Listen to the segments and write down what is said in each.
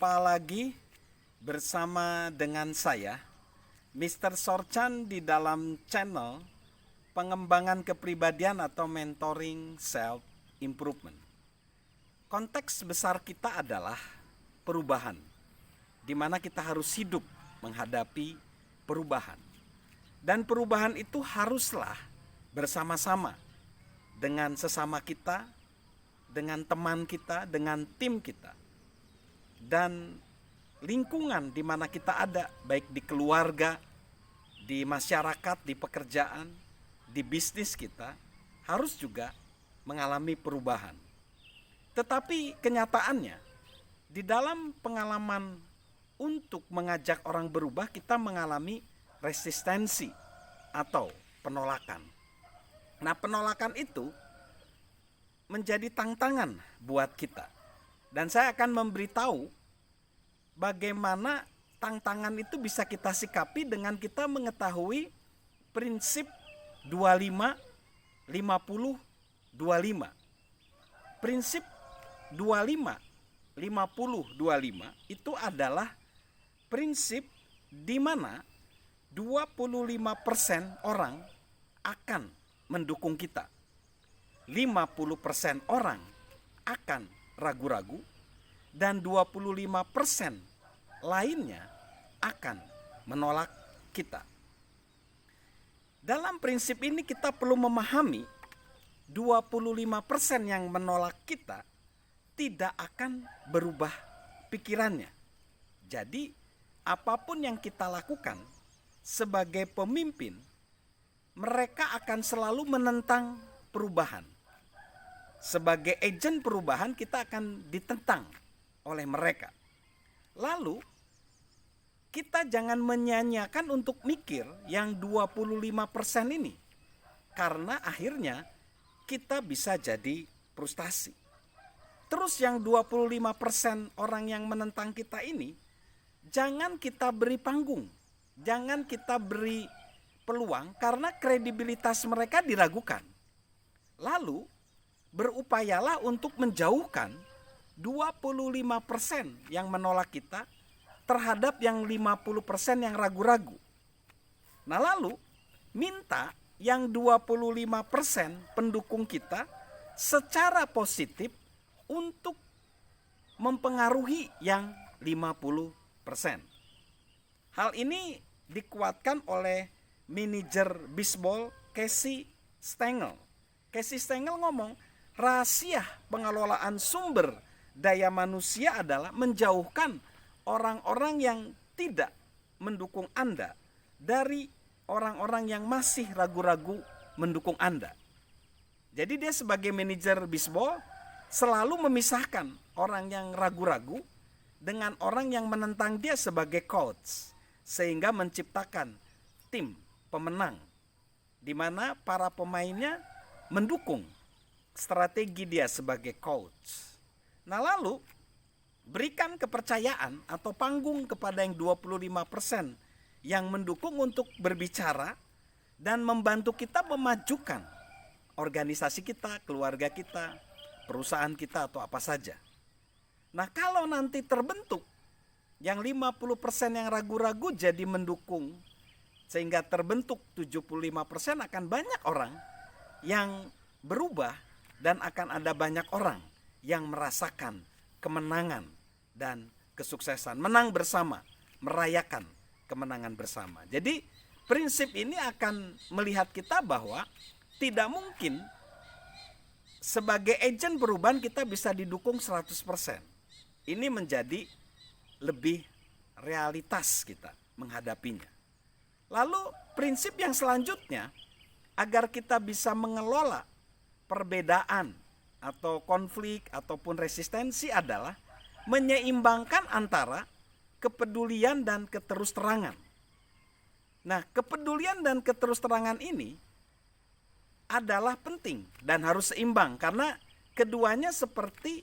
Jumpa lagi bersama dengan saya, Mr. Sorchan, di dalam channel pengembangan kepribadian atau mentoring self improvement. Konteks besar kita adalah perubahan, di mana kita harus hidup menghadapi perubahan. Dan perubahan itu haruslah bersama-sama dengan sesama kita, dengan teman kita, dengan tim kita. Dan lingkungan di mana kita ada, baik di keluarga, di masyarakat, di pekerjaan, di bisnis kita, harus juga mengalami perubahan. Tetapi kenyataannya, di dalam pengalaman untuk mengajak orang berubah, kita mengalami resistensi atau penolakan. Nah, penolakan itu menjadi tantangan buat kita. Dan saya akan memberitahu bagaimana tantangan itu bisa kita sikapi dengan kita mengetahui prinsip 25, 50, 25. Prinsip 25, 50, 25 itu adalah prinsip di mana 25% orang akan mendukung kita. 50% orang akan ragu-ragu dan 25% lainnya akan menolak kita. Dalam prinsip ini kita perlu memahami 25% yang menolak kita tidak akan berubah pikirannya. Jadi apapun yang kita lakukan sebagai pemimpin, mereka akan selalu menentang perubahan. Sebagai agen perubahan kita akan ditentang oleh mereka. Lalu kita jangan menyanyiakan untuk mikir yang 25% ini. Karena akhirnya kita bisa jadi frustasi. Terus yang 25% orang yang menentang kita ini, jangan kita beri panggung. Jangan kita beri peluang karena kredibilitas mereka diragukan. Lalu berupayalah untuk menjauhkan 25% yang menolak kita terhadap yang 50% yang ragu-ragu. Nah, lalu minta yang 25% pendukung kita secara positif untuk mempengaruhi yang 50%. Hal ini dikuatkan oleh manajer bisbol Casey Stengel. Casey Stengel ngomong, rahasia pengelolaan sumber daya manusia adalah menjauhkan orang-orang yang tidak mendukung Anda dari orang-orang yang masih ragu-ragu mendukung Anda. Jadi dia sebagai manajer bisbol selalu memisahkan orang yang ragu-ragu dengan orang yang menentang dia sebagai coach, sehingga menciptakan tim pemenang di mana para pemainnya mendukung strategi dia sebagai coach. Nah, lalu berikan kepercayaan atau panggung kepada yang 25% yang mendukung untuk berbicara dan membantu kita memajukan organisasi kita, keluarga kita, perusahaan kita atau apa saja. Nah, kalau nanti terbentuk yang 50% yang ragu-ragu jadi mendukung, sehingga terbentuk 75%, akan banyak orang yang berubah dan akan ada banyak orang yang merasakan kemenangan dan kesuksesan. Menang bersama, merayakan kemenangan bersama. Jadi prinsip ini akan melihat kita bahwa tidak mungkin sebagai agen perubahan kita bisa didukung 100%. Ini menjadi lebih realitas kita menghadapinya. Lalu prinsip yang selanjutnya, agar kita bisa mengelola perbedaan atau konflik ataupun resistensi, adalah menyeimbangkan antara kepedulian dan keterus-terangan. Nah, kepedulian dan keterus-terangan ini adalah penting dan harus seimbang karena keduanya seperti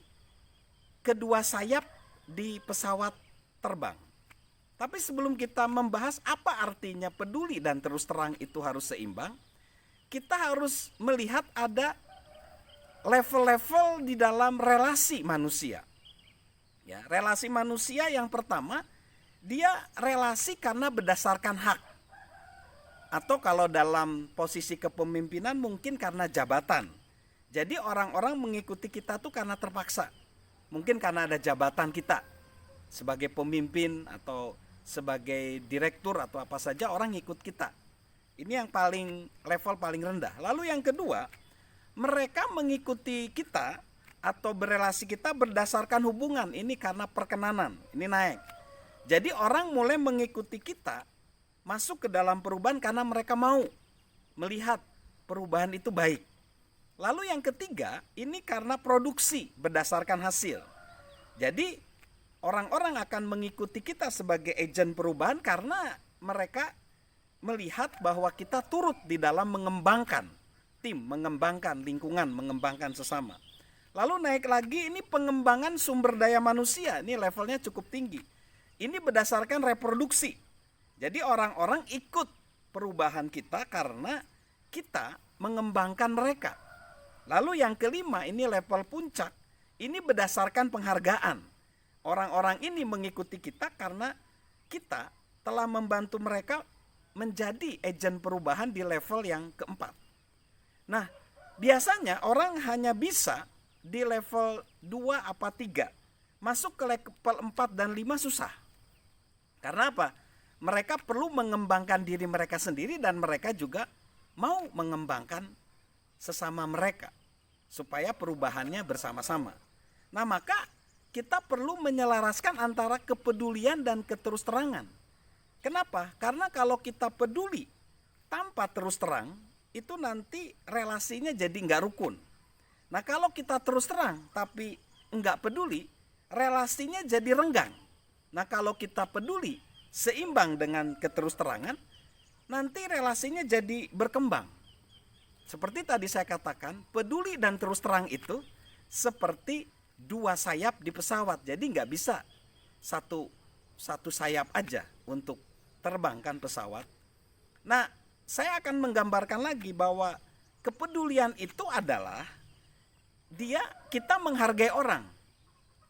kedua sayap di pesawat terbang. Tapi sebelum kita membahas apa artinya peduli dan terus terang itu harus seimbang, kita harus melihat ada level-level di dalam relasi manusia. Ya, relasi manusia yang pertama, dia relasi karena berdasarkan hak. Atau kalau dalam posisi kepemimpinan mungkin karena jabatan. Jadi orang-orang mengikuti kita tuh karena terpaksa. Mungkin karena ada jabatan kita sebagai pemimpin atau sebagai direktur atau apa saja, orang ikut kita. Ini yang paling level paling rendah. Lalu yang kedua, mereka mengikuti kita atau berelasi kita berdasarkan hubungan. Ini karena perkenanan, ini naik. Jadi orang mulai mengikuti kita masuk ke dalam perubahan karena mereka mau melihat perubahan itu baik. Lalu yang ketiga, ini karena produksi berdasarkan hasil. Jadi orang-orang akan mengikuti kita sebagai agen perubahan karena mereka melihat bahwa kita turut di dalam mengembangkan tim, mengembangkan lingkungan, mengembangkan sesama. Lalu naik lagi, ini pengembangan sumber daya manusia, ini levelnya cukup tinggi. Ini berdasarkan reproduksi. Jadi orang-orang ikut perubahan kita karena kita mengembangkan mereka. Lalu yang kelima, ini level puncak, ini berdasarkan penghargaan. Orang-orang ini mengikuti kita karena kita telah membantu mereka menjadi agen perubahan di level yang keempat. Nah, biasanya orang hanya bisa di level 2 apa 3. Masuk ke level 4 dan 5 susah. Karena apa? Mereka perlu mengembangkan diri mereka sendiri dan mereka juga mau mengembangkan sesama mereka supaya perubahannya bersama-sama. Nah, maka kita perlu menyelaraskan antara kepedulian dan keterus-terangan. Kenapa? Karena kalau kita peduli tanpa terus terang, itu nanti relasinya jadi nggak rukun. Nah, kalau kita terus terang tapi nggak peduli, relasinya jadi renggang. Nah, kalau kita peduli seimbang dengan keterus-terangan, nanti relasinya jadi berkembang. Seperti tadi saya katakan, peduli dan terus terang itu seperti dua sayap di pesawat. Jadi nggak bisa satu sayap aja untuk terbangkan pesawat. Nah, saya akan menggambarkan lagi bahwa kepedulian itu adalah kita menghargai orang.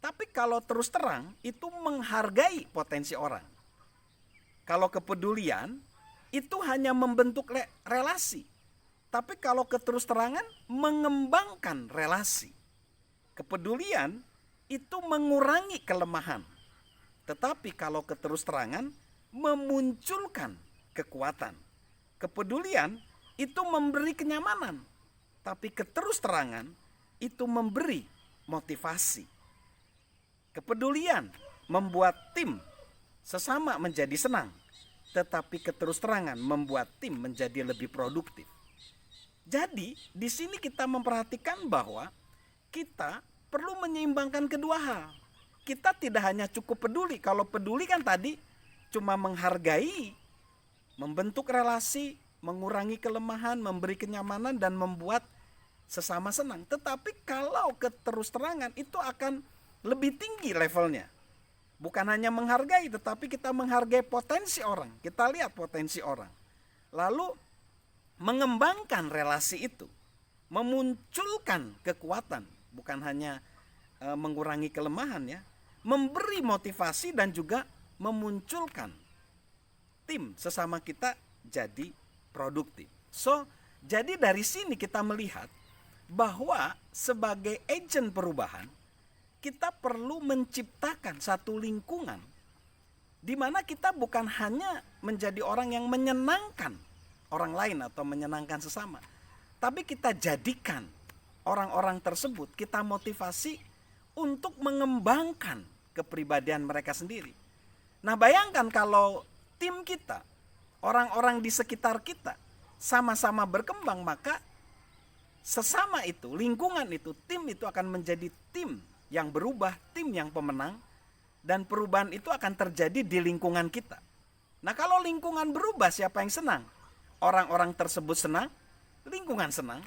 Tapi kalau terus terang itu menghargai potensi orang. Kalau kepedulian itu hanya membentuk relasi. Tapi kalau keterus-terangan mengembangkan relasi. Kepedulian itu mengurangi kelemahan. Tetapi kalau keterus-terangan memunculkan kekuatan. Kepedulian itu memberi kenyamanan. Tapi keterus-terangan itu memberi motivasi. Kepedulian membuat tim sesama menjadi senang. Tetapi keterus-terangan membuat tim menjadi lebih produktif. Jadi di sini kita memperhatikan bahwa kita perlu menyeimbangkan kedua hal. Kita tidak hanya cukup peduli. Kalau peduli kan tadi cuma menghargai, membentuk relasi, mengurangi kelemahan, memberi kenyamanan dan membuat sesama senang. Tetapi kalau keterus-terangan itu akan lebih tinggi levelnya. Bukan hanya menghargai, tetapi kita menghargai potensi orang. Kita lihat potensi orang. Lalu mengembangkan relasi itu, memunculkan kekuatan, bukan hanya mengurangi kelemahan ya, memberi motivasi dan juga memunculkan tim sesama kita jadi produktif. So, jadi dari sini kita melihat bahwa sebagai agen perubahan, kita perlu menciptakan satu lingkungan di mana kita bukan hanya menjadi orang yang menyenangkan orang lain atau menyenangkan sesama, tapi kita jadikan orang-orang tersebut, kita motivasi untuk mengembangkan kepribadian mereka sendiri. Nah, bayangkan kalau tim kita, orang-orang di sekitar kita sama-sama berkembang, maka sesama itu, lingkungan itu, tim itu akan menjadi tim yang berubah, tim yang pemenang, dan perubahan itu akan terjadi di lingkungan kita. Nah, kalau lingkungan berubah, siapa yang senang? Orang-orang tersebut senang, lingkungan senang,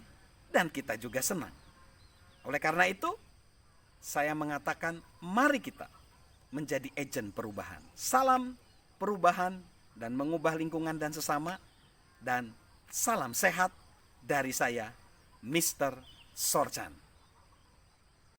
dan kita juga senang. Oleh karena itu, saya mengatakan mari kita menjadi agen perubahan. Salam perubahan dan mengubah lingkungan dan sesama, dan salam sehat dari saya, Mr. Sorchan.